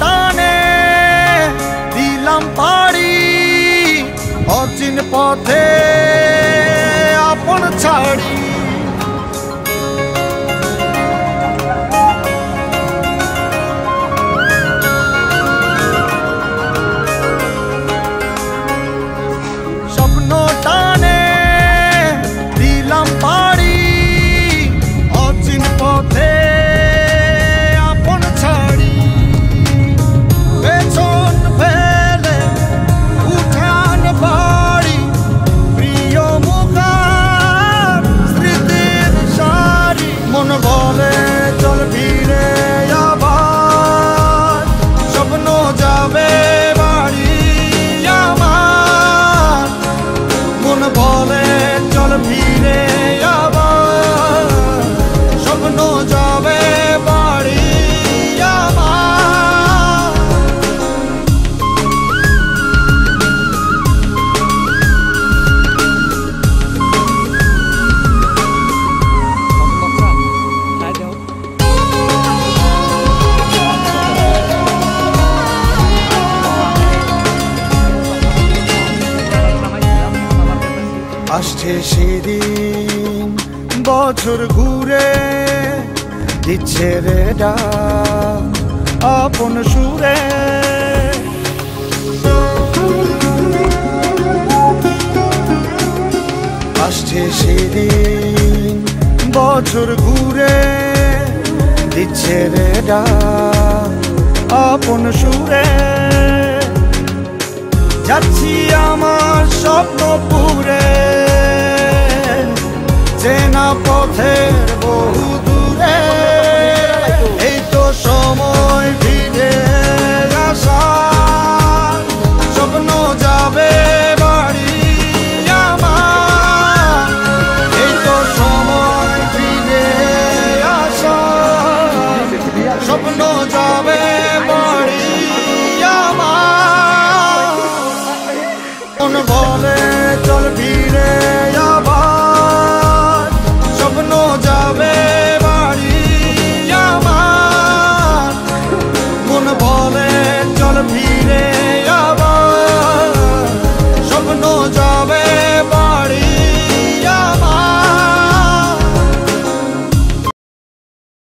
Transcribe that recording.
টানে দিলাম পাড়ি অচিন পথে আপন ছাড়ি। স্বপ্ন টানে দিলাম পাড়ি অচিন পথে বলে চল ফিরে আবার স্বপ্ন যাবে বাড়ি আমার। মন বলে চল ফিরে আবার স্বপ্ন যাবে বাড়ি আমার। আসছে সেদিন বছর ঘুরে দিচ্ছে রে ডাক আপন সুরে। আসছে সেদিন বছর ঘুরে দিচ্ছে রে ডাক আপন সুরে। যাচ্ছি আমার স্বপ্নপুরে চেনা পথের বহু দূরে। এই তো সময়